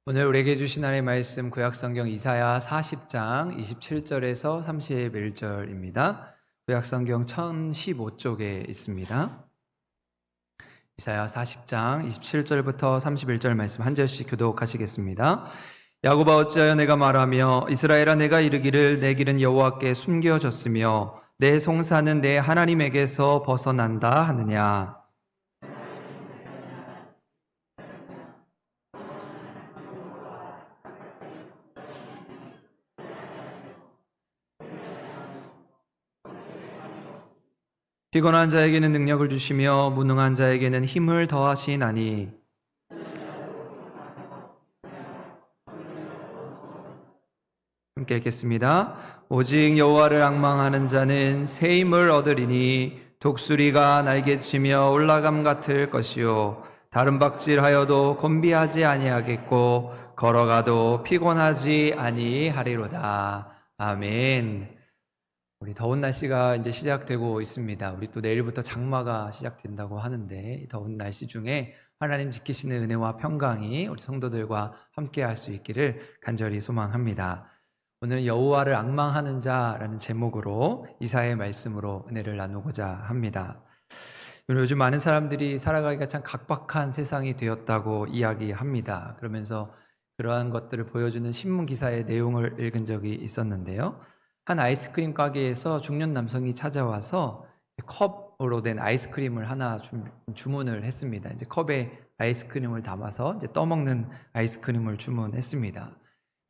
오늘 우리에게 주신 하나님의 말씀 구약성경 이사야 40장 27절에서 31절입니다. 구약성경 1015쪽에 있습니다. 이사야 40장 27절부터 31절 말씀 한 절씩 교독하시겠습니다. 야곱아 어찌하여 내가 말하며 이스라엘아 내가 이르기를 내 길은 여호와께 숨겨졌으며 내 송사는 내 하나님에게서 벗어난다 하느냐. 피곤한 자에게는 능력을 주시며 무능한 자에게는 힘을 더하시나니. 함께 읽겠습니다. 오직 여호와를 앙망하는 자는 새 힘을 얻으리니 독수리가 날개치며 올라감 같을 것이요 다른 박질하여도 곤비하지 아니하겠고 걸어가도 피곤하지 아니하리로다. 아멘. 우리 더운 날씨가 이제 시작되고 있습니다. 우리 또 내일부터 장마가 시작된다고 하는데 이 더운 날씨 중에 하나님 지키시는 은혜와 평강이 우리 성도들과 함께 할 수 있기를 간절히 소망합니다. 오늘 여호와를 앙망하는 자라는 제목으로 이사야의 말씀으로 은혜를 나누고자 합니다. 요즘 많은 사람들이 살아가기가 참 각박한 세상이 되었다고 이야기합니다. 그러면서 그러한 것들을 보여주는 신문 기사의 내용을 읽은 적이 있었는데요. 한 아이스크림 가게에서 중년 남성이 찾아와서 컵으로 된 아이스크림을 하나 주문을 했습니다. 이제 컵에 아이스크림을 담아서 이제 떠먹는 아이스크림을 주문했습니다.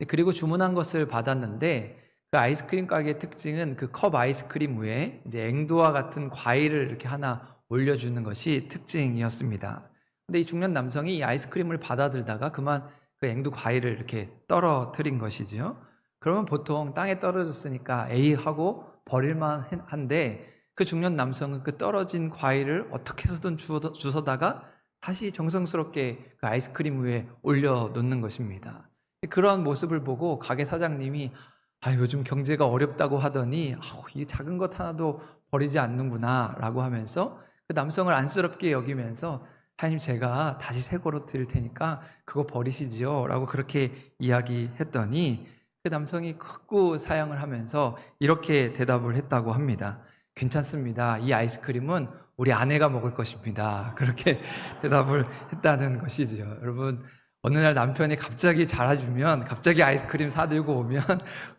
그리고 주문한 것을 받았는데 그 아이스크림 가게의 특징은 그 컵 아이스크림 위에 이제 앵두와 같은 과일을 이렇게 하나 올려주는 것이 특징이었습니다. 근데 이 중년 남성이 이 아이스크림을 받아들다가 그만 그 앵두 과일을 이렇게 떨어뜨린 것이지요. 그러면 보통 땅에 떨어졌으니까 에이 하고 버릴만 한데 그 중년 남성은 그 떨어진 과일을 어떻게 해서든 주워다가 다시 정성스럽게 그 아이스크림 위에 올려놓는 것입니다. 그런 모습을 보고 가게 사장님이 요즘 경제가 어렵다고 하더니 이 작은 것 하나도 버리지 않는구나 라고 하면서 그 남성을 안쓰럽게 여기면서 하나님 제가 다시 새 거로 드릴 테니까 그거 버리시지요 라고 그렇게 이야기했더니 그 남성이 극구 사양을 하면서 이렇게 대답을 했다고 합니다. 괜찮습니다. 이 아이스크림은 우리 아내가 먹을 것입니다. 그렇게 대답을 했다는 것이죠. 여러분, 어느 날 남편이 갑자기 잘해주면 갑자기 아이스크림 사들고 오면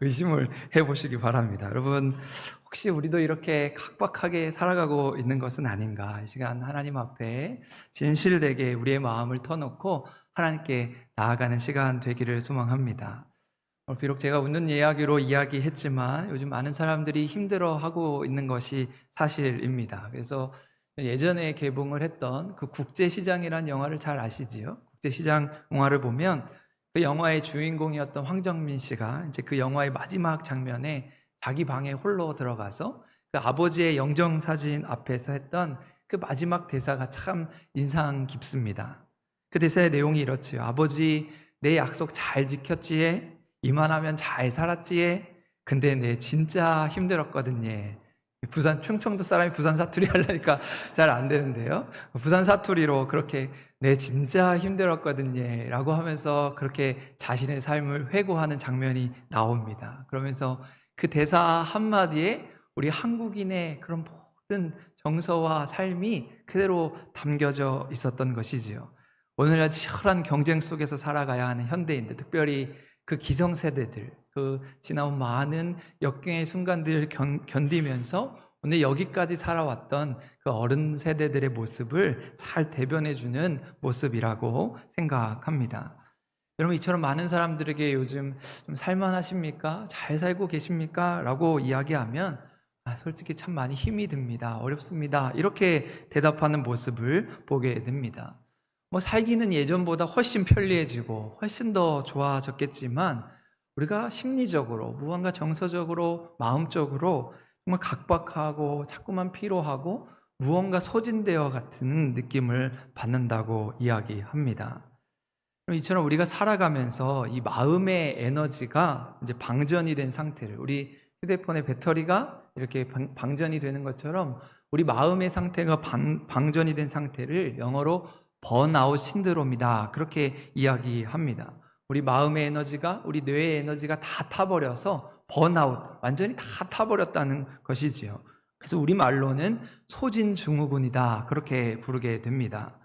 의심을 해보시기 바랍니다. 여러분, 혹시 우리도 이렇게 각박하게 살아가고 있는 것은 아닌가? 이 시간 하나님 앞에 진실되게 우리의 마음을 터놓고 하나님께 나아가는 시간 되기를 소망합니다. 비록 제가 웃는 이야기로 이야기했지만 요즘 많은 사람들이 힘들어하고 있는 것이 사실입니다. 그래서 예전에 개봉을 했던 그 국제시장이라는 영화를 잘 아시지요? 국제시장 영화를 보면 그 영화의 주인공이었던 황정민 씨가 이제 그 영화의 마지막 장면에 자기 방에 홀로 들어가서 그 아버지의 영정사진 앞에서 했던 그 마지막 대사가 참 인상 깊습니다. 그 대사의 내용이 이렇지요. 아버지, 내 약속 잘 지켰지에? 이만하면 잘 살았지에? 근데 내 진짜 힘들었거든요. 충청도 사람이 부산 사투리 하려니까 잘 안 되는데요. 부산 사투리로 그렇게 내 진짜 힘들었거든요 라고 하면서 그렇게 자신의 삶을 회고하는 장면이 나옵니다. 그러면서 그 대사 한마디에 우리 한국인의 그런 모든 정서와 삶이 그대로 담겨져 있었던 것이지요. 오늘날 치열한 경쟁 속에서 살아가야 하는 현대인들, 특별히 그 기성세대들, 그 지나온 많은 역경의 순간들을 견디면서 오늘 여기까지 살아왔던 그 어른 세대들의 모습을 잘 대변해주는 모습이라고 생각합니다. 여러분, 이처럼 많은 사람들에게 요즘 좀 살만하십니까? 잘 살고 계십니까? 라고 이야기하면 솔직히 참 많이 힘이 듭니다. 어렵습니다. 이렇게 대답하는 모습을 보게 됩니다. 살기는 예전보다 훨씬 편리해지고 훨씬 더 좋아졌겠지만 우리가 심리적으로, 무언가 정서적으로, 마음적으로 정말 각박하고 자꾸만 피로하고 무언가 소진되어 같은 느낌을 받는다고 이야기합니다. 이처럼 우리가 살아가면서 이 마음의 에너지가 이제 방전이 된 상태를, 우리 휴대폰의 배터리가 이렇게 방전이 되는 것처럼 우리 마음의 상태가 방전이 된 상태를 영어로 번아웃 신드롬이다, 그렇게 이야기합니다. 우리 마음의 에너지가, 우리 뇌의 에너지가 다 타버려서 번아웃, 완전히 다 타버렸다는 것이지요. 그래서 우리말로는 소진증후군이다, 그렇게 부르게 됩니다.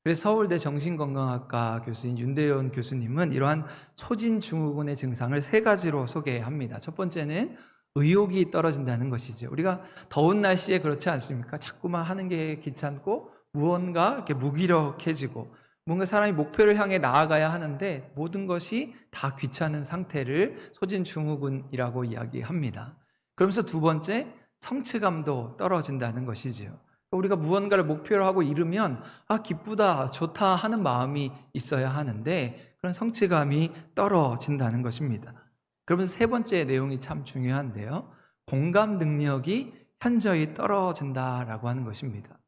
그래서 서울대 정신건강학과 교수인 윤대현 교수님은 이러한 소진증후군의 증상을 3가지로 소개합니다. 첫 번째는 의욕이 떨어진다는 것이죠. 우리가 더운 날씨에 그렇지 않습니까? 자꾸만 하는 게 귀찮고 무언가 이렇게 무기력해지고 뭔가 사람이 목표를 향해 나아가야 하는데 모든 것이 다 귀찮은 상태를 소진증후군이라고 이야기합니다. 그러면서 두 번째, 성취감도 떨어진다는 것이지요. 우리가 무언가를 목표로 하고 이루면 기쁘다, 좋다 하는 마음이 있어야 하는데 그런 성취감이 떨어진다는 것입니다. 그러면서 세 번째 내용이 참 중요한데요. 공감 능력이 현저히 떨어진다라고 하는 것입니다.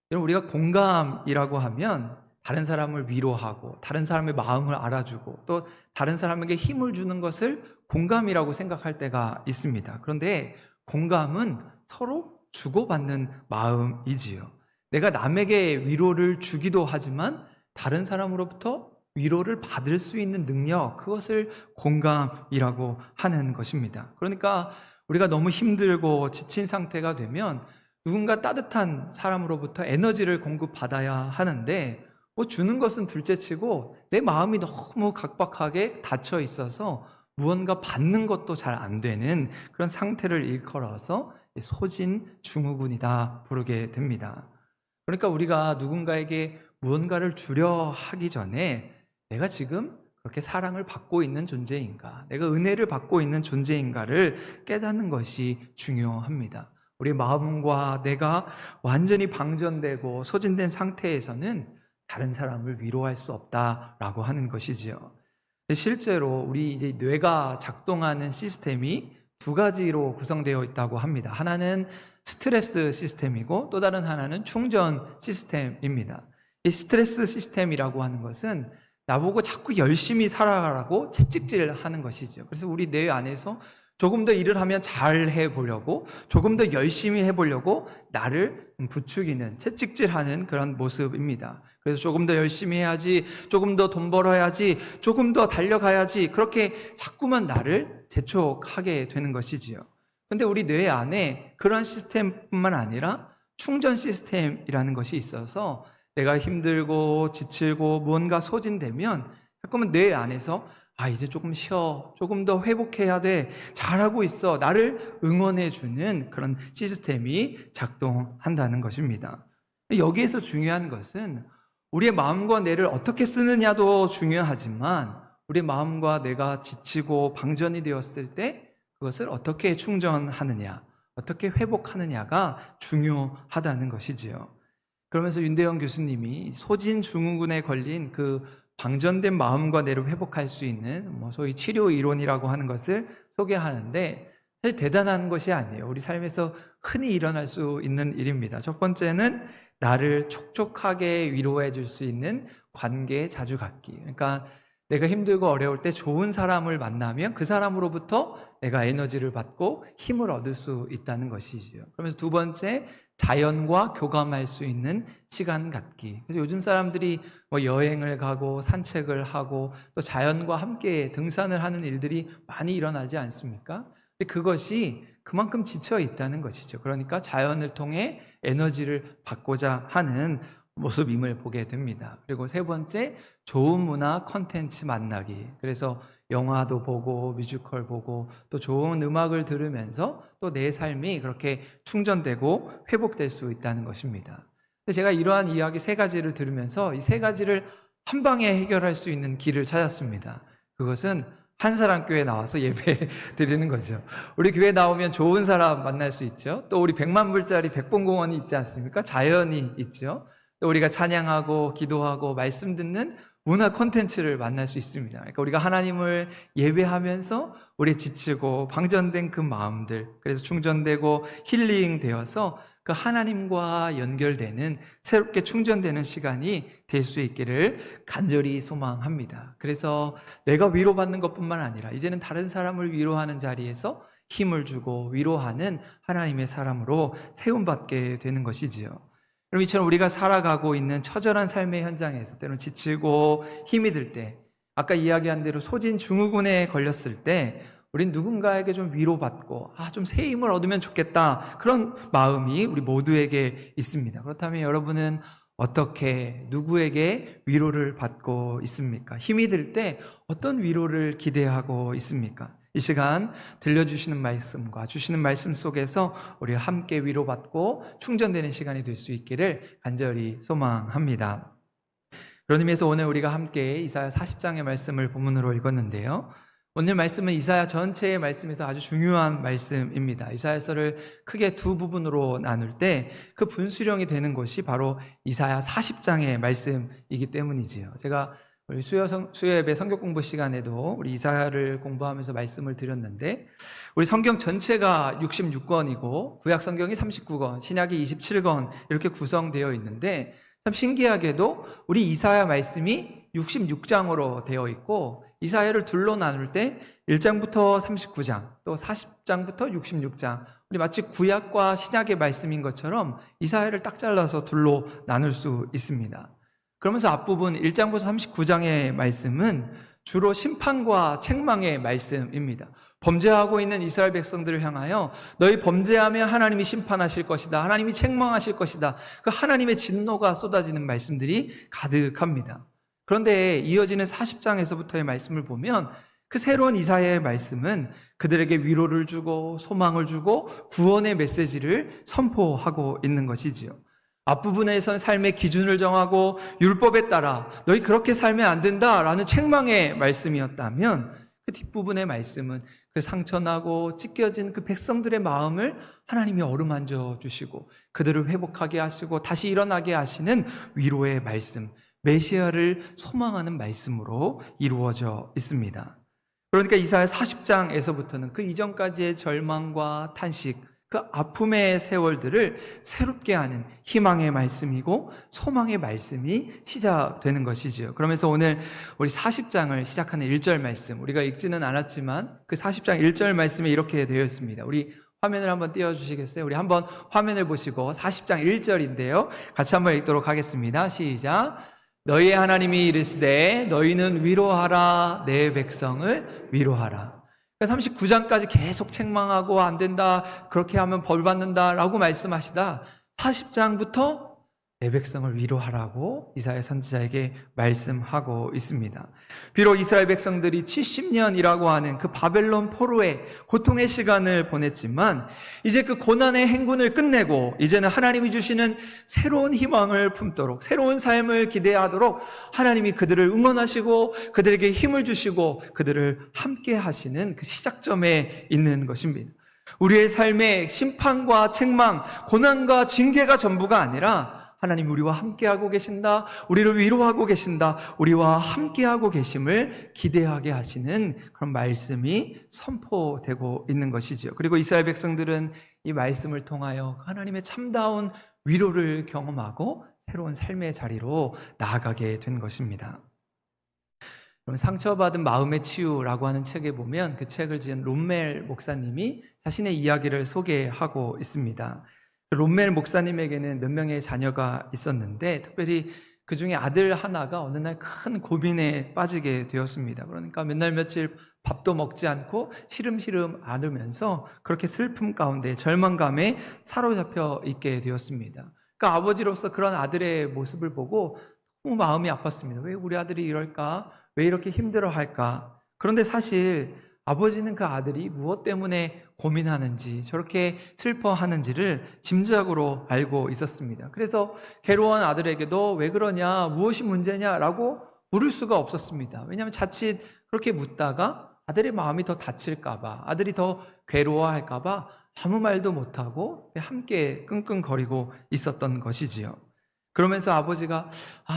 여러분, 우리가 공감이라고 하면 다른 사람을 위로하고 다른 사람의 마음을 알아주고 또 다른 사람에게 힘을 주는 것을 공감이라고 생각할 때가 있습니다. 그런데 공감은 서로 주고받는 마음이지요. 내가 남에게 위로를 주기도 하지만 다른 사람으로부터 위로를 받을 수 있는 능력, 그것을 공감이라고 하는 것입니다. 그러니까 우리가 너무 힘들고 지친 상태가 되면 누군가 따뜻한 사람으로부터 에너지를 공급받아야 하는데 주는 것은 둘째치고 내 마음이 너무 각박하게 닫혀 있어서 무언가 받는 것도 잘 안 되는 그런 상태를 일컬어서 소진증후군이다 부르게 됩니다. 그러니까 우리가 누군가에게 무언가를 주려 하기 전에 내가 지금 그렇게 사랑을 받고 있는 존재인가, 내가 은혜를 받고 있는 존재인가를 깨닫는 것이 중요합니다. 우리 마음과 내가 완전히 방전되고 소진된 상태에서는 다른 사람을 위로할 수 없다라고 하는 것이지요. 실제로 우리 이제 뇌가 작동하는 시스템이 2가지로 구성되어 있다고 합니다. 하나는 스트레스 시스템이고 또 다른 하나는 충전 시스템입니다. 이 스트레스 시스템이라고 하는 것은 나보고 자꾸 열심히 살아가라고 채찍질하는 것이죠. 그래서 우리 뇌 안에서 조금 더 일을 하면 잘 해보려고, 조금 더 열심히 해보려고 나를 부추기는, 채찍질하는 그런 모습입니다. 그래서 조금 더 열심히 해야지, 조금 더 돈 벌어야지, 조금 더 달려가야지, 그렇게 자꾸만 나를 재촉하게 되는 것이지요. 근데 우리 뇌 안에 그런 시스템뿐만 아니라 충전 시스템이라는 것이 있어서 내가 힘들고 지치고 무언가 소진되면 자꾸만 뇌 안에서 이제 조금 쉬어, 조금 더 회복해야 돼, 잘하고 있어, 나를 응원해주는 그런 시스템이 작동한다는 것입니다. 여기에서 중요한 것은 우리의 마음과 뇌를 어떻게 쓰느냐도 중요하지만 우리의 마음과 뇌가 지치고 방전이 되었을 때 그것을 어떻게 충전하느냐, 어떻게 회복하느냐가 중요하다는 것이지요. 그러면서 윤대현 교수님이 소진증후군에 걸린 그 방전된 마음과 뇌를 회복할 수 있는 소위 치료 이론이라고 하는 것을 소개하는데 사실 대단한 것이 아니에요. 우리 삶에서 흔히 일어날 수 있는 일입니다. 첫 번째는 나를 촉촉하게 위로해 줄 수 있는 관계 자주 갖기. 그러니까 내가 힘들고 어려울 때 좋은 사람을 만나면 그 사람으로부터 내가 에너지를 받고 힘을 얻을 수 있다는 것이지요. 그러면서 두 번째, 자연과 교감할 수 있는 시간 갖기. 그래서 요즘 사람들이 여행을 가고 산책을 하고 또 자연과 함께 등산을 하는 일들이 많이 일어나지 않습니까? 근데 그것이 그만큼 지쳐 있다는 것이죠. 그러니까 자연을 통해 에너지를 받고자 하는 모습임을 보게 됩니다. 그리고 세 번째, 좋은 문화 콘텐츠 만나기. 그래서 영화도 보고 뮤지컬 보고 또 좋은 음악을 들으면서 또 내 삶이 그렇게 충전되고 회복될 수 있다는 것입니다. 제가 이러한 이야기 3가지를 들으면서 이 3가지를 한 방에 해결할 수 있는 길을 찾았습니다. 그것은 한사랑교회 나와서 예배 드리는 거죠. 우리 교회 나오면 좋은 사람 만날 수 있죠. 또 우리 100만 불짜리 백봉공원이 있지 않습니까? 자연이 있죠. 또 우리가 찬양하고 기도하고 말씀 듣는 문화 콘텐츠를 만날 수 있습니다. 그러니까 우리가 하나님을 예배하면서 우리 지치고 방전된 그 마음들, 그래서 충전되고 힐링되어서 그 하나님과 연결되는 새롭게 충전되는 시간이 될 수 있기를 간절히 소망합니다. 그래서 내가 위로받는 것뿐만 아니라 이제는 다른 사람을 위로하는 자리에서 힘을 주고 위로하는 하나님의 사람으로 세움받게 되는 것이지요. 그럼 이처럼 우리가 살아가고 있는 처절한 삶의 현장에서 때로는 지치고 힘이 들 때 아까 이야기한 대로 소진 증후군에 걸렸을 때 우린 누군가에게 좀 위로받고 좀 새 힘을 얻으면 좋겠다, 그런 마음이 우리 모두에게 있습니다. 그렇다면 여러분은 어떻게 누구에게 위로를 받고 있습니까? 힘이 들 때 어떤 위로를 기대하고 있습니까? 이 시간 들려주시는 말씀과 주시는 말씀 속에서 우리 함께 위로받고 충전되는 시간이 될 수 있기를 간절히 소망합니다. 그런 의미에서 오늘 우리가 함께 이사야 40장의 말씀을 본문으로 읽었는데요, 오늘 말씀은 이사야 전체의 말씀에서 아주 중요한 말씀입니다. 이사야서를 크게 두 부분으로 나눌 때 그 분수령이 되는 것이 바로 이사야 40장의 말씀이기 때문이지요. 제가 우리 수요예배 성경 공부 시간에도 우리 이사야를 공부하면서 말씀을 드렸는데, 우리 성경 전체가 66권이고 구약 성경이 39권, 신약이 27권 이렇게 구성되어 있는데, 참 신기하게도 우리 이사야 말씀이 66장으로 되어 있고, 이사야를 둘로 나눌 때 1장부터 39장, 또 40장부터 66장, 우리 마치 구약과 신약의 말씀인 것처럼 이사야를 딱 잘라서 둘로 나눌 수 있습니다. 그러면서 앞부분 1장부터 39장의 말씀은 주로 심판과 책망의 말씀입니다. 범죄하고 있는 이스라엘 백성들을 향하여 너희 범죄하면 하나님이 심판하실 것이다, 하나님이 책망하실 것이다, 그 하나님의 진노가 쏟아지는 말씀들이 가득합니다. 그런데 이어지는 40장에서부터의 말씀을 보면 그 새로운 이사야의 말씀은 그들에게 위로를 주고 소망을 주고 구원의 메시지를 선포하고 있는 것이지요. 앞부분에서는 삶의 기준을 정하고 율법에 따라 너희 그렇게 살면 안 된다라는 책망의 말씀이었다면, 그 뒷부분의 말씀은 그 상처나고 찢겨진 그 백성들의 마음을 하나님이 어루만져 주시고 그들을 회복하게 하시고 다시 일어나게 하시는 위로의 말씀, 메시아를 소망하는 말씀으로 이루어져 있습니다. 그러니까 이사야 40장에서부터는 그 이전까지의 절망과 탄식, 그 아픔의 세월들을 새롭게 하는 희망의 말씀이고 소망의 말씀이 시작되는 것이지요. 그러면서 오늘 우리 40장을 시작하는 1절 말씀, 우리가 읽지는 않았지만 그 40장 1절 말씀에 이렇게 되어 있습니다. 우리 화면을 한번 띄워주시겠어요? 우리 한번 화면을 보시고 40장 1절인데요, 같이 한번 읽도록 하겠습니다. 시작. 너희의 하나님이 이르시되 너희는 위로하라, 내 백성을 위로하라. 39장까지 계속 책망하고 안 된다, 그렇게 하면 벌 받는다 라고 말씀하시다 40장부터 내 백성을 위로하라고 이사야 선지자에게 말씀하고 있습니다. 비록 이스라엘 백성들이 70년이라고 하는 그 바벨론 포로의 고통의 시간을 보냈지만 이제 그 고난의 행군을 끝내고 이제는 하나님이 주시는 새로운 희망을 품도록, 새로운 삶을 기대하도록 하나님이 그들을 응원하시고 그들에게 힘을 주시고 그들을 함께 하시는 그 시작점에 있는 것입니다. 우리의 삶에 심판과 책망, 고난과 징계가 전부가 아니라 하나님 우리와 함께하고 계신다, 우리를 위로하고 계신다, 우리와 함께하고 계심을 기대하게 하시는 그런 말씀이 선포되고 있는 것이죠. 그리고 이스라엘 백성들은 이 말씀을 통하여 하나님의 참다운 위로를 경험하고 새로운 삶의 자리로 나아가게 된 것입니다. 상처받은 마음의 치유라고 하는 책에 보면 그 책을 지은 롬멜 목사님이 자신의 이야기를 소개하고 있습니다. 롬멜 목사님에게는 몇 명의 자녀가 있었는데 특별히 그 중에 아들 하나가 어느 날 큰 고민에 빠지게 되었습니다. 그러니까 몇 날 며칠 밥도 먹지 않고 시름시름 앓으면서 그렇게 슬픔 가운데 절망감에 사로잡혀 있게 되었습니다. 그러니까 아버지로서 그런 아들의 모습을 보고 너무 마음이 아팠습니다. 왜 우리 아들이 이럴까? 왜 이렇게 힘들어할까? 그런데 사실 아버지는 그 아들이 무엇 때문에 고민하는지, 저렇게 슬퍼하는지를 짐작으로 알고 있었습니다. 그래서 괴로운 아들에게도 왜 그러냐, 무엇이 문제냐라고 물을 수가 없었습니다. 왜냐하면 자칫 그렇게 묻다가 아들의 마음이 더 다칠까봐, 아들이 더 괴로워할까봐 아무 말도 못하고 함께 끙끙거리고 있었던 것이지요. 그러면서 아버지가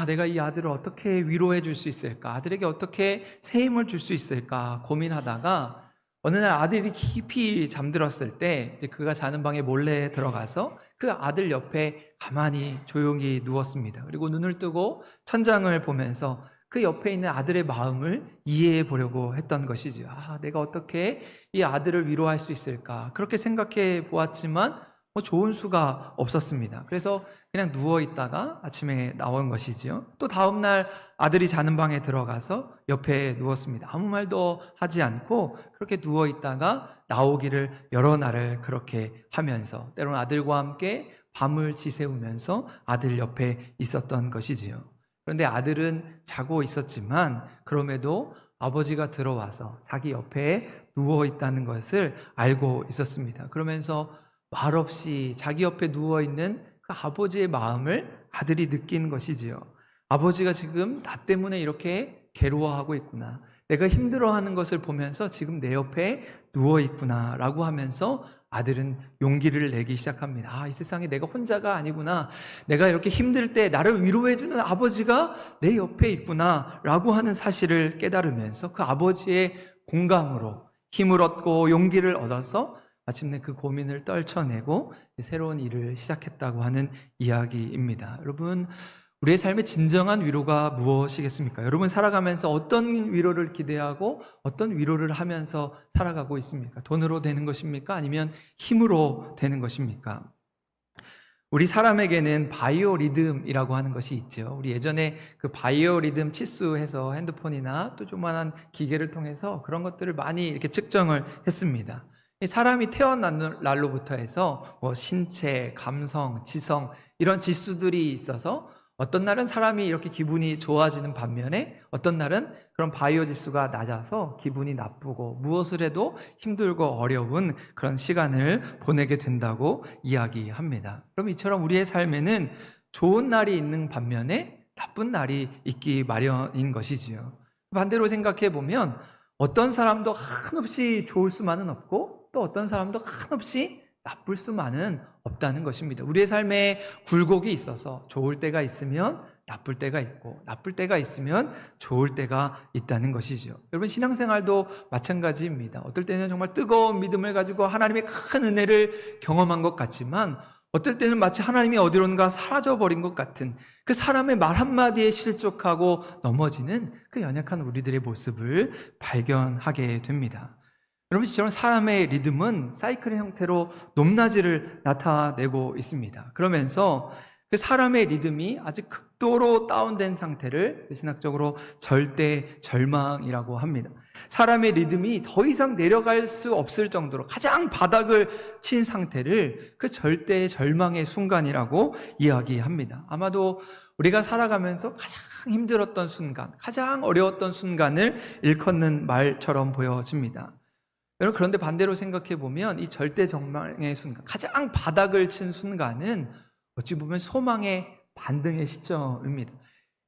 내가 이 아들을 어떻게 위로해 줄 수 있을까, 아들에게 어떻게 새 힘을 줄 수 있을까 고민하다가 어느 날 아들이 깊이 잠들었을 때 이제 그가 자는 방에 몰래 들어가서 그 아들 옆에 가만히 조용히 누웠습니다. 그리고 눈을 뜨고 천장을 보면서 그 옆에 있는 아들의 마음을 이해해 보려고 했던 것이죠. 내가 어떻게 이 아들을 위로할 수 있을까, 그렇게 생각해 보았지만 좋은 수가 없었습니다. 그래서 그냥 누워 있다가 아침에 나온 것이지요. 또 다음날 아들이 자는 방에 들어가서 옆에 누웠습니다. 아무 말도 하지 않고 그렇게 누워 있다가 나오기를 여러 날을 그렇게 하면서 때로는 아들과 함께 밤을 지새우면서 아들 옆에 있었던 것이지요. 그런데 아들은 자고 있었지만 그럼에도 아버지가 들어와서 자기 옆에 누워 있다는 것을 알고 있었습니다. 그러면서 말없이 자기 옆에 누워있는 그 아버지의 마음을 아들이 느낀 것이지요. 아버지가 지금 나 때문에 이렇게 괴로워하고 있구나. 내가 힘들어하는 것을 보면서 지금 내 옆에 누워있구나 라고 하면서 아들은 용기를 내기 시작합니다. 이 세상에 내가 혼자가 아니구나. 내가 이렇게 힘들 때 나를 위로해주는 아버지가 내 옆에 있구나 라고 하는 사실을 깨달으면서 그 아버지의 공감으로 힘을 얻고 용기를 얻어서 마침내 그 고민을 떨쳐내고 새로운 일을 시작했다고 하는 이야기입니다. 여러분, 우리의 삶의 진정한 위로가 무엇이겠습니까? 여러분 살아가면서 어떤 위로를 기대하고 어떤 위로를 하면서 살아가고 있습니까? 돈으로 되는 것입니까? 아니면 힘으로 되는 것입니까? 우리 사람에게는 바이오 리듬이라고 하는 것이 있죠. 우리 예전에 그 바이오 리듬 치수해서 핸드폰이나 또 조그만한 기계를 통해서 그런 것들을 많이 이렇게 측정을 했습니다. 사람이 태어난 날로부터 해서 신체, 감성, 지성 이런 지수들이 있어서 어떤 날은 사람이 이렇게 기분이 좋아지는 반면에 어떤 날은 그런 바이오 지수가 낮아서 기분이 나쁘고 무엇을 해도 힘들고 어려운 그런 시간을 보내게 된다고 이야기합니다. 그럼 이처럼 우리의 삶에는 좋은 날이 있는 반면에 나쁜 날이 있기 마련인 것이지요. 반대로 생각해 보면 어떤 사람도 한없이 좋을 수만은 없고 또 어떤 사람도 한없이 나쁠 수만은 없다는 것입니다. 우리의 삶에 굴곡이 있어서 좋을 때가 있으면 나쁠 때가 있고 나쁠 때가 있으면 좋을 때가 있다는 것이죠. 여러분 신앙생활도 마찬가지입니다. 어떨 때는 정말 뜨거운 믿음을 가지고 하나님의 큰 은혜를 경험한 것 같지만 어떨 때는 마치 하나님이 어디론가 사라져버린 것 같은 그 사람의 말 한마디에 실족하고 넘어지는 그 연약한 우리들의 모습을 발견하게 됩니다. 여러분, 이처럼 사람의 리듬은 사이클의 형태로 높낮이를 나타내고 있습니다. 그러면서 그 사람의 리듬이 아주 극도로 다운된 상태를 신학적으로 절대 절망이라고 합니다. 사람의 리듬이 더 이상 내려갈 수 없을 정도로 가장 바닥을 친 상태를 그 절대 절망의 순간이라고 이야기합니다. 아마도 우리가 살아가면서 가장 힘들었던 순간, 가장 어려웠던 순간을 일컫는 말처럼 보여집니다. 여러분, 그런데 반대로 생각해 보면 이 절대 절망의 순간, 가장 바닥을 친 순간은 어찌 보면 소망의 반등의 시점입니다.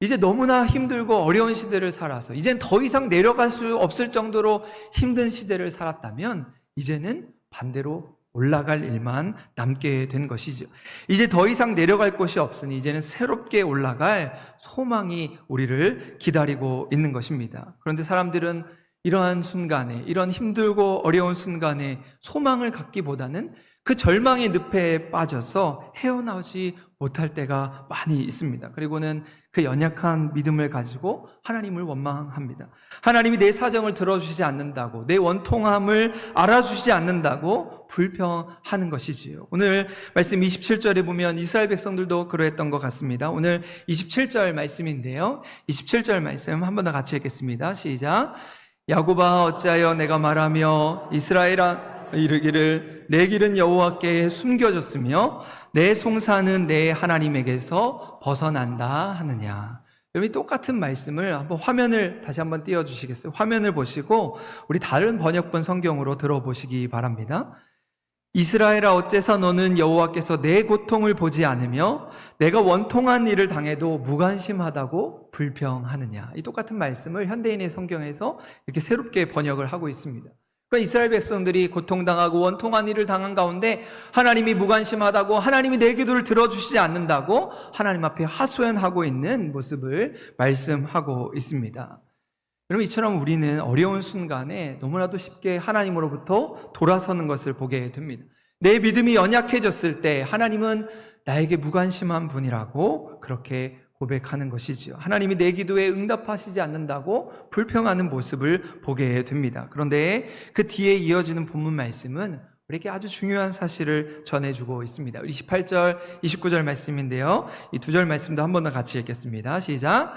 이제 너무나 힘들고 어려운 시대를 살아서 이젠 더 이상 내려갈 수 없을 정도로 힘든 시대를 살았다면 이제는 반대로 올라갈 일만 남게 된 것이죠. 이제 더 이상 내려갈 곳이 없으니 이제는 새롭게 올라갈 소망이 우리를 기다리고 있는 것입니다. 그런데 사람들은 이러한 순간에, 이런 힘들고 어려운 순간에 소망을 갖기보다는 그 절망의 늪에 빠져서 헤어나오지 못할 때가 많이 있습니다. 그리고는 그 연약한 믿음을 가지고 하나님을 원망합니다. 하나님이 내 사정을 들어주지 않는다고, 내 원통함을 알아주지 않는다고 불평하는 것이지요. 오늘 말씀 27절에 보면 이스라엘 백성들도 그러했던 것 같습니다. 오늘 27절 말씀인데요. 27절 말씀 한 번 더 같이 읽겠습니다. 시작. 야곱아 어찌하여 내가 말하며 이스라엘아 이르기를 내 길은 여호와께 숨겨졌으며 내 송사는 내 하나님에게서 벗어난다 하느냐. 여러분 똑같은 말씀을 한번 화면을 다시 한번 띄워주시겠어요? 화면을 보시고 우리 다른 번역본 성경으로 들어보시기 바랍니다. 이스라엘아 어째서 너는 여호와께서 내 고통을 보지 않으며 내가 원통한 일을 당해도 무관심하다고 불평하느냐. 이 똑같은 말씀을 현대인의 성경에서 이렇게 새롭게 번역을 하고 있습니다. 그러니까 이스라엘 백성들이 고통당하고 원통한 일을 당한 가운데 하나님이 무관심하다고, 하나님이 내 기도를 들어주시지 않는다고 하나님 앞에 하소연하고 있는 모습을 말씀하고 있습니다. 여러분, 이처럼 우리는 어려운 순간에 너무나도 쉽게 하나님으로부터 돌아서는 것을 보게 됩니다. 내 믿음이 연약해졌을 때 하나님은 나에게 무관심한 분이라고 그렇게 고백하는 것이지요. 하나님이 내 기도에 응답하시지 않는다고 불평하는 모습을 보게 됩니다. 그런데 그 뒤에 이어지는 본문 말씀은 우리에게 아주 중요한 사실을 전해주고 있습니다. 28절, 29절 말씀인데요. 이 두 절 말씀도 한 번 더 같이 읽겠습니다. 시작.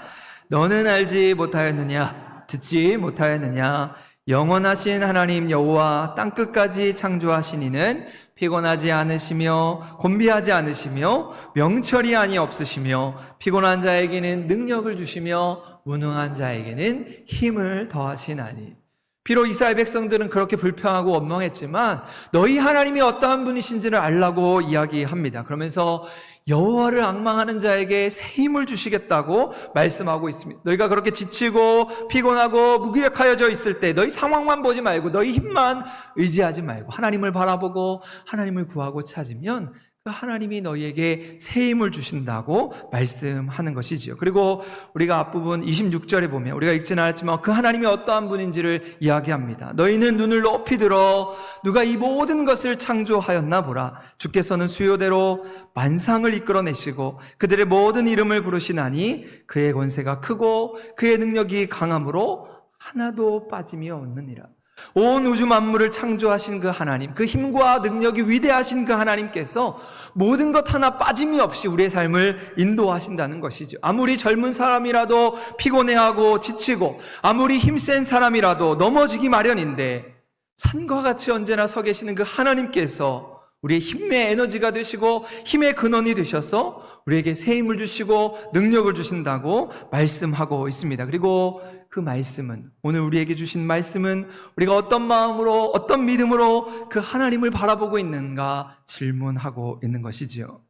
너는 알지 못하였느냐? 듣지 못하였느냐? 영원하신 하나님 여호와 땅끝까지 창조하신 이는 피곤하지 않으시며 곤비하지 않으시며 명철이 아니 없으시며 피곤한 자에게는 능력을 주시며 무능한 자에게는 힘을 더하시나니. 비록 이스라엘 백성들은 그렇게 불평하고 원망했지만 너희 하나님이 어떠한 분이신지를 알라고 이야기합니다. 그러면서 여호와를 앙망하는 자에게 새 힘을 주시겠다고 말씀하고 있습니다. 너희가 그렇게 지치고 피곤하고 무기력하여져 있을 때 너희 상황만 보지 말고 너희 힘만 의지하지 말고 하나님을 바라보고 하나님을 구하고 찾으면 그 하나님이 너희에게 새 힘을 주신다고 말씀하는 것이지요. 그리고 우리가 앞부분 26절에 보면 우리가 읽지는 않았지만 그 하나님이 어떠한 분인지를 이야기합니다. 너희는 눈을 높이 들어 누가 이 모든 것을 창조하였나 보라. 주께서는 수요대로 만상을 이끌어내시고 그들의 모든 이름을 부르시나니 그의 권세가 크고 그의 능력이 강함으로 하나도 빠짐이 없느니라. 온 우주 만물을 창조하신 그 하나님, 그 힘과 능력이 위대하신 그 하나님께서 모든 것 하나 빠짐이 없이 우리의 삶을 인도하신다는 것이죠. 아무리 젊은 사람이라도 피곤해하고 지치고 아무리 힘센 사람이라도 넘어지기 마련인데 산과 같이 언제나 서 계시는 그 하나님께서 우리의 힘의 에너지가 되시고 힘의 근원이 되셔서 우리에게 새 힘을 주시고 능력을 주신다고 말씀하고 있습니다. 그리고 그 말씀은, 오늘 우리에게 주신 말씀은 우리가 어떤 마음으로 어떤 믿음으로 그 하나님을 바라보고 있는가 질문하고 있는 것이지요.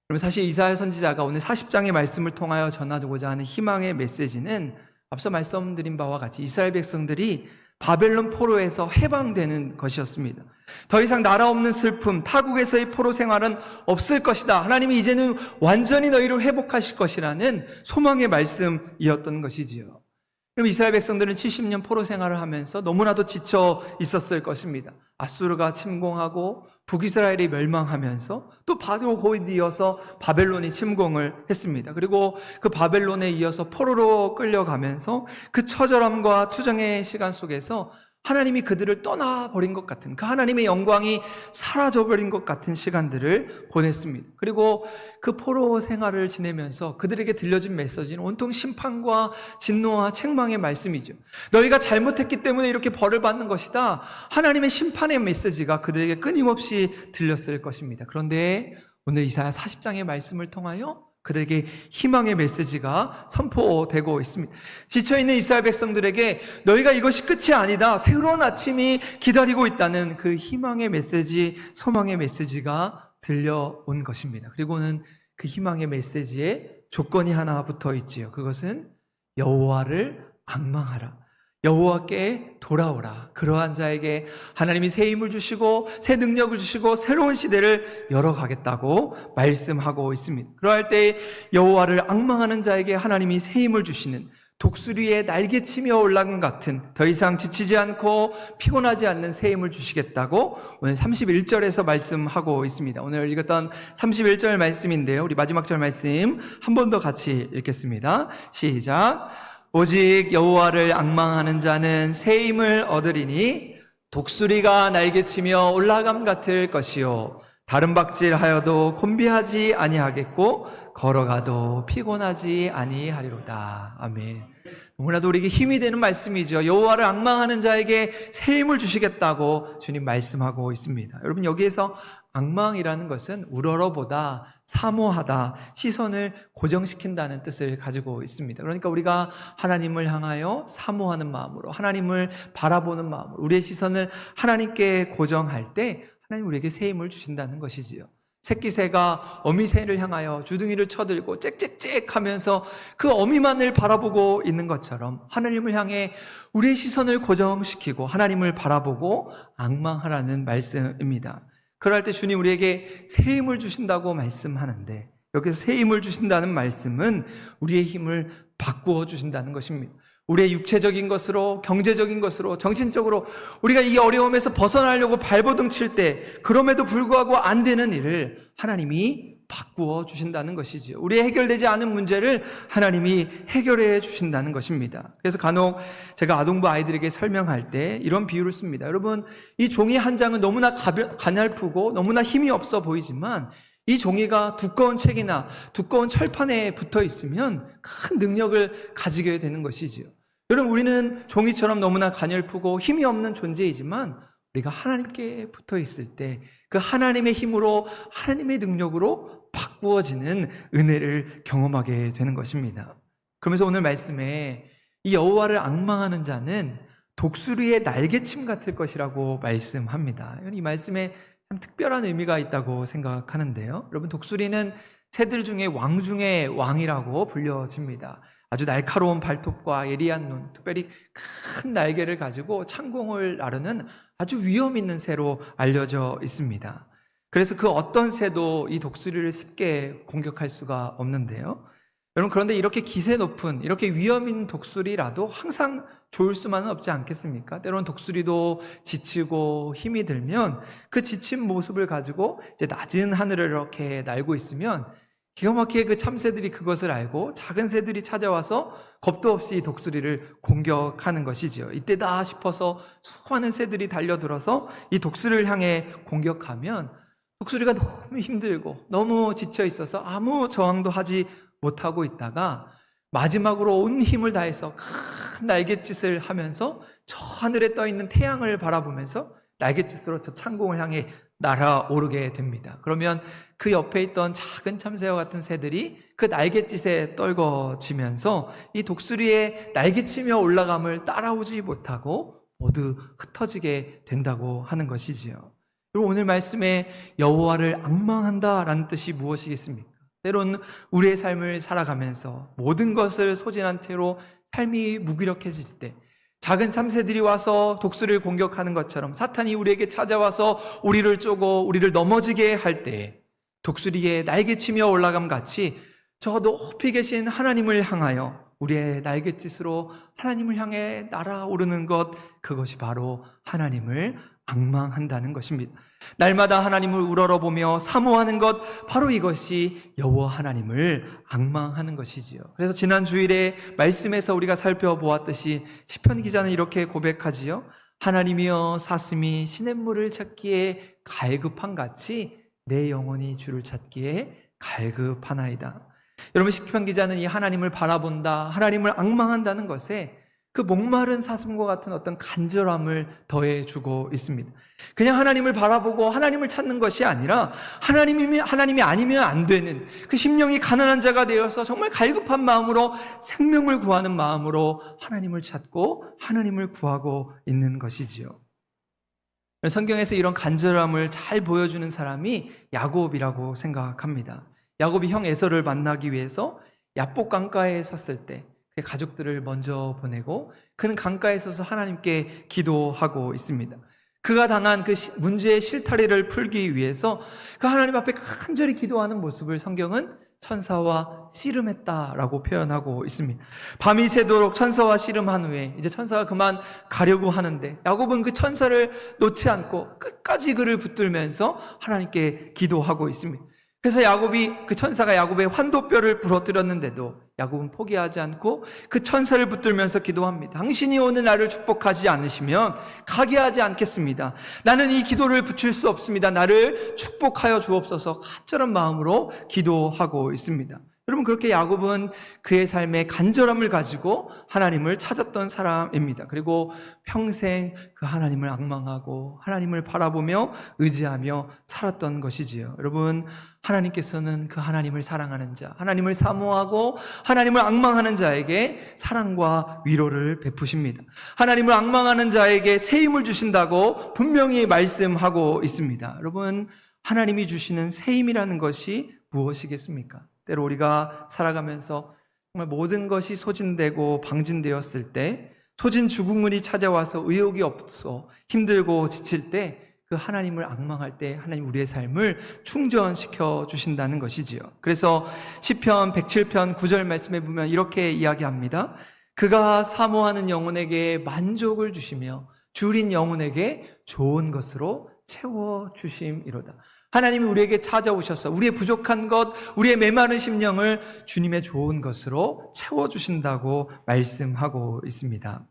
그럼 사실 이사야 선지자가 오늘 40장의 말씀을 통하여 전하고자 하는 희망의 메시지는 앞서 말씀드린 바와 같이 이스라엘 백성들이 바벨론 포로에서 해방되는 것이었습니다. 더 이상 나라 없는 슬픔, 타국에서의 포로 생활은 없을 것이다. 하나님이 이제는 완전히 너희를 회복하실 것이라는 소망의 말씀이었던 것이지요. 그럼 이스라엘 백성들은 70년 포로 생활을 하면서 너무나도 지쳐 있었을 것입니다. 아수르가 침공하고 북이스라엘이 멸망하면서 또 바로 거기에 이어서 바벨론이 침공을 했습니다. 그리고 그 바벨론에 이어서 포로로 끌려가면서 그 처절함과 투정의 시간 속에서 하나님이 그들을 떠나버린 것 같은, 그 하나님의 영광이 사라져버린 것 같은 시간들을 보냈습니다. 그리고 그 포로 생활을 지내면서 그들에게 들려준 메시지는 온통 심판과 진노와 책망의 말씀이죠. 너희가 잘못했기 때문에 이렇게 벌을 받는 것이다. 하나님의 심판의 메시지가 그들에게 끊임없이 들렸을 것입니다. 그런데 오늘 이사야 40장의 말씀을 통하여 그들에게 희망의 메시지가 선포되고 있습니다. 지쳐있는 이스라엘 백성들에게 너희가 이것이 끝이 아니다, 새로운 아침이 기다리고 있다는 그 희망의 메시지, 소망의 메시지가 들려온 것입니다. 그리고는 그 희망의 메시지에 조건이 하나 붙어 있지요. 그것은 여호와를 앙망하라, 여호와께 돌아오라. 그러한 자에게 하나님이 새 힘을 주시고 새 능력을 주시고 새로운 시대를 열어가겠다고 말씀하고 있습니다. 그러할 때 여호와를 앙망하는 자에게 하나님이 새 힘을 주시는, 독수리의 날개치며 올라간 같은 더 이상 지치지 않고 피곤하지 않는 새 힘을 주시겠다고 오늘 31절에서 말씀하고 있습니다. 오늘 읽었던 31절 말씀인데요, 우리 마지막 절 말씀 한 번 더 같이 읽겠습니다. 시작. 오직 여호와를 앙망하는 자는 새 힘을 얻으리니 독수리가 날개치며 올라감 같을 것이요 다른 박질하여도 곤비하지 아니하겠고 걸어가도 피곤하지 아니하리로다. 아멘. 너무나도 우리에게 힘이 되는 말씀이죠. 여호와를 앙망하는 자에게 새 힘을 주시겠다고 주님 말씀하고 있습니다. 여러분, 여기에서 앙망이라는 것은 우러러보다, 사모하다, 시선을 고정시킨다는 뜻을 가지고 있습니다. 그러니까 우리가 하나님을 향하여 사모하는 마음으로, 하나님을 바라보는 마음으로 우리의 시선을 하나님께 고정할 때 하나님 우리에게 새 힘을 주신다는 것이지요. 새끼새가 어미새를 향하여 주둥이를 쳐들고 짹짹짹 하면서 그 어미만을 바라보고 있는 것처럼 하나님을 향해 우리의 시선을 고정시키고 하나님을 바라보고 앙망하라는 말씀입니다. 그럴 때 주님 우리에게 새 힘을 주신다고 말씀하는데, 여기서 새 힘을 주신다는 말씀은 우리의 힘을 바꾸어 주신다는 것입니다. 우리의 육체적인 것으로, 경제적인 것으로, 정신적으로 우리가 이 어려움에서 벗어나려고 발버둥 칠 때 그럼에도 불구하고 안 되는 일을 하나님이 바꾸어 주신다는 것이죠. 우리의 해결되지 않은 문제를 하나님이 해결해 주신다는 것입니다. 그래서 간혹 제가 아동부 아이들에게 설명할 때 이런 비유를 씁니다. 여러분, 이 종이 한 장은 너무나 가냘프고 너무나 힘이 없어 보이지만 이 종이가 두꺼운 책이나 두꺼운 철판에 붙어 있으면 큰 능력을 가지게 되는 것이지요. 여러분, 우리는 종이처럼 너무나 가냘프고 힘이 없는 존재이지만 우리가 하나님께 붙어 있을 때 그 하나님의 힘으로, 하나님의 능력으로 바꾸어지는 은혜를 경험하게 되는 것입니다. 그러면서 오늘 말씀에 이 여호와를 앙망하는 자는 독수리의 날개침 같을 것이라고 말씀합니다. 이 말씀에 참 특별한 의미가 있다고 생각하는데요. 여러분, 독수리는 새들 중에 왕 중의 왕이라고 불려집니다. 아주 날카로운 발톱과 예리한 눈, 특별히 큰 날개를 가지고 창공을 나르는 아주 위험 있는 새로 알려져 있습니다. 그래서 그 어떤 새도 이 독수리를 쉽게 공격할 수가 없는데요. 여러분, 그런데 이렇게 기세 높은, 이렇게 위험 있는 독수리라도 항상 좋을 수만은 없지 않겠습니까? 때로는 독수리도 지치고 힘이 들면 그 지친 모습을 가지고 이제 낮은 하늘을 이렇게 날고 있으면 기가 막히게 그 참새들이 그것을 알고 작은 새들이 찾아와서 겁도 없이 독수리를 공격하는 것이죠. 이때다 싶어서 수많은 새들이 달려들어서 이 독수리를 향해 공격하면 독수리가 너무 힘들고 너무 지쳐 있어서 아무 저항도 하지 못하고 있다가 마지막으로 온 힘을 다해서 큰 날갯짓을 하면서 저 하늘에 떠 있는 태양을 바라보면서 날갯짓으로 저 창공을 향해 날아오르게 됩니다. 그러면 그 옆에 있던 작은 참새와 같은 새들이 그 날갯짓에 떨궈지면서 이 독수리의 날개치며 올라감을 따라오지 못하고 모두 흩어지게 된다고 하는 것이지요. 그리고 오늘 말씀에 여호와를 앙망한다라는 뜻이 무엇이겠습니까? 때론 우리의 삶을 살아가면서 모든 것을 소진한 채로 삶이 무기력해질 때, 작은 참새들이 와서 독수리를 공격하는 것처럼 사탄이 우리에게 찾아와서 우리를 쪼고 우리를 넘어지게 할 때 독수리의 날개치며 올라감 같이 저 높이 계신 하나님을 향하여 우리의 날갯짓으로 하나님을 향해 날아오르는 것, 그것이 바로 하나님을 앙망한다는 것입니다. 날마다 하나님을 우러러보며 사모하는 것, 바로 이것이 여호와 하나님을 앙망하는 것이지요. 그래서 지난 주일에 말씀에서 우리가 살펴보았듯이 시편 기자는 이렇게 고백하지요. 하나님이여 사슴이 시냇물을 찾기에 갈급한 같이 내 영혼이 주를 찾기에 갈급하나이다. 여러분, 시편 기자는 이 하나님을 바라본다, 하나님을 앙망한다는 것에 그 목마른 사슴과 같은 어떤 간절함을 더해주고 있습니다. 그냥 하나님을 바라보고 하나님을 찾는 것이 아니라 하나님이 아니면 안 되는 그 심령이 가난한 자가 되어서 정말 갈급한 마음으로 생명을 구하는 마음으로 하나님을 찾고 하나님을 구하고 있는 것이지요. 성경에서 이런 간절함을 잘 보여주는 사람이 야곱이라고 생각합니다. 야곱이 형 에서를 만나기 위해서 야복 강가에 섰을 때 가족들을 먼저 보내고 그는 강가에 서서 하나님께 기도하고 있습니다. 그가 당한 그 문제의 실타래를 풀기 위해서 그 하나님 앞에 간절히 기도하는 모습을 성경은 천사와 씨름했다라고 표현하고 있습니다. 밤이 새도록 천사와 씨름한 후에 이제 천사가 그만 가려고 하는데 야곱은 그 천사를 놓지 않고 끝까지 그를 붙들면서 하나님께 기도하고 있습니다. 그래서 그 천사가 야곱의 환도뼈를 부러뜨렸는데도 야곱은 포기하지 않고 그 천사를 붙들면서 기도합니다. 당신이 오늘 나를 축복하지 않으시면 가게 하지 않겠습니다. 나는 이 기도를 붙일 수 없습니다. 나를 축복하여 주옵소서 간절한 마음으로 기도하고 있습니다. 여러분, 그렇게 야곱은 그의 삶에 간절함을 가지고 하나님을 찾았던 사람입니다. 그리고 평생 그 하나님을 앙망하고 하나님을 바라보며 의지하며 살았던 것이지요. 여러분, 하나님께서는 그 하나님을 사랑하는 자, 하나님을 사모하고 하나님을 앙망하는 자에게 사랑과 위로를 베푸십니다. 하나님을 앙망하는 자에게 새 힘을 주신다고 분명히 말씀하고 있습니다. 여러분, 하나님이 주시는 새 힘이라는 것이 무엇이겠습니까? 때로 우리가 살아가면서 정말 모든 것이 소진되고 방진되었을 때, 소진 죽음이 찾아와서 의욕이 없어 힘들고 지칠 때 그 하나님을 앙망할 때 하나님 우리의 삶을 충전시켜 주신다는 것이지요. 그래서 시편 107편 9절 말씀에 보면 이렇게 이야기합니다. 그가 사모하는 영혼에게 만족을 주시며 줄인 영혼에게 좋은 것으로 채워주심이로다. 하나님이 우리에게 찾아오셔서 우리의 부족한 것, 우리의 메마른 심령을 주님의 좋은 것으로 채워주신다고 말씀하고 있습니다.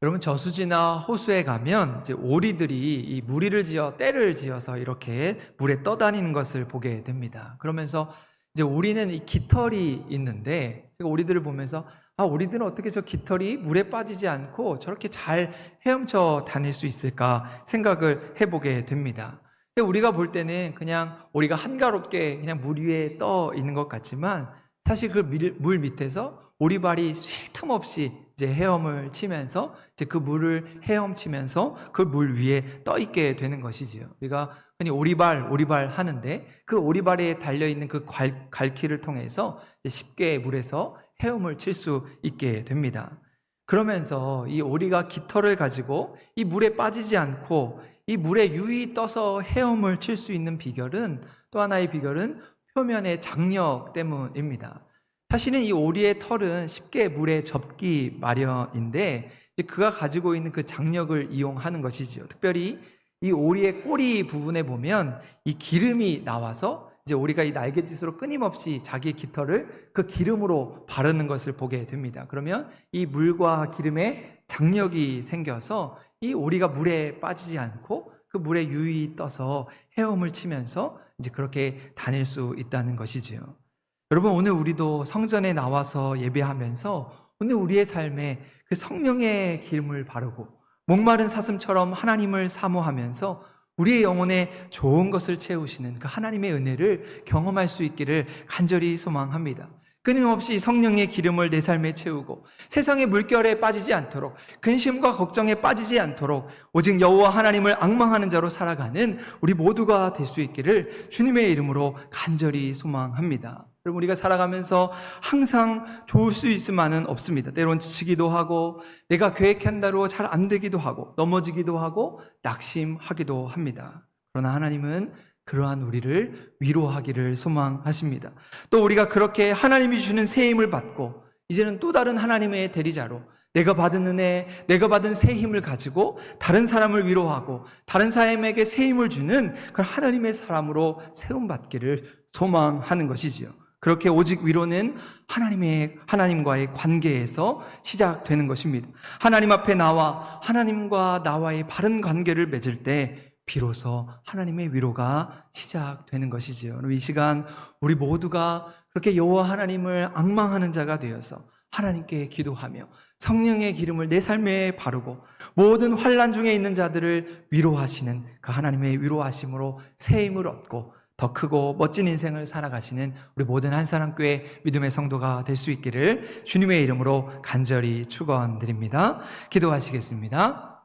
여러분, 저수지나 호수에 가면 이제 오리들이 이 무리를 지어 떼를 지어서 이렇게 물에 떠다니는 것을 보게 됩니다. 그러면서 이제 오리는 이 깃털이 있는데, 제가 오리들을 보면서 오리들은 어떻게 저 깃털이 물에 빠지지 않고 저렇게 잘 헤엄쳐 다닐 수 있을까 생각을 해보게 됩니다. 우리가 볼 때는 그냥 오리가 한가롭게 그냥 물 위에 떠 있는 것 같지만, 사실 그 물 밑에서 오리발이 쉴 틈 없이 이제 헤엄을 치면서 이제 그 물을 헤엄치면서 그 물 위에 떠 있게 되는 것이지요. 우리가 흔히 오리발 하는데, 그 오리발에 달려 있는 그 갈퀴를 통해서 쉽게 물에서 헤엄을 칠 수 있게 됩니다. 그러면서 이 오리가 깃털을 가지고 이 물에 빠지지 않고 이 물에 유유히 떠서 헤엄을 칠 수 있는 비결은, 또 하나의 비결은 표면의 장력 때문입니다. 사실은 이 오리의 털은 쉽게 물에 접기 마련인데, 그가 가지고 있는 그 장력을 이용하는 것이지요. 특별히 이 오리의 꼬리 부분에 보면 이 기름이 나와서 이제 오리가 이 날갯짓으로 끊임없이 자기의 깃털을 그 기름으로 바르는 것을 보게 됩니다. 그러면 이 물과 기름에 장력이 생겨서 이 오리가 물에 빠지지 않고 그 물에 유유히 떠서 헤엄을 치면서 이제 그렇게 다닐 수 있다는 것이지요. 여러분, 오늘 우리도 성전에 나와서 예배하면서 오늘 우리의 삶에 그 성령의 기름을 바르고 목마른 사슴처럼 하나님을 사모하면서 우리의 영혼에 좋은 것을 채우시는 그 하나님의 은혜를 경험할 수 있기를 간절히 소망합니다. 끊임없이 성령의 기름을 내 삶에 채우고 세상의 물결에 빠지지 않도록, 근심과 걱정에 빠지지 않도록 오직 여호와 하나님을 앙망하는 자로 살아가는 우리 모두가 될 수 있기를 주님의 이름으로 간절히 소망합니다. 여러분, 우리가 살아가면서 항상 좋을 수 있을만은 없습니다. 때론 지치기도 하고 내가 계획한 대로 잘 안 되기도 하고 넘어지기도 하고 낙심하기도 합니다. 그러나 하나님은 그러한 우리를 위로하기를 소망하십니다. 또 우리가 그렇게 하나님이 주는 새 힘을 받고 이제는 또 다른 하나님의 대리자로 내가 받은 은혜, 내가 받은 새 힘을 가지고 다른 사람을 위로하고 다른 사람에게 새 힘을 주는 그 하나님의 사람으로 세움받기를 소망하는 것이지요. 그렇게 오직 위로는 하나님과의 관계에서 시작되는 것입니다. 하나님 앞에 나와 하나님과 나와의 바른 관계를 맺을 때 비로소 하나님의 위로가 시작되는 것이지요. 이 시간 우리 모두가 그렇게 여호와 하나님을 앙망하는 자가 되어서 하나님께 기도하며 성령의 기름을 내 삶에 바르고 모든 환난 중에 있는 자들을 위로하시는 그 하나님의 위로하심으로 새 힘을 얻고 더 크고 멋진 인생을 살아가시는 우리 모든 한사람교회 믿음의 성도가 될 수 있기를 주님의 이름으로 간절히 축원드립니다. 기도하시겠습니다.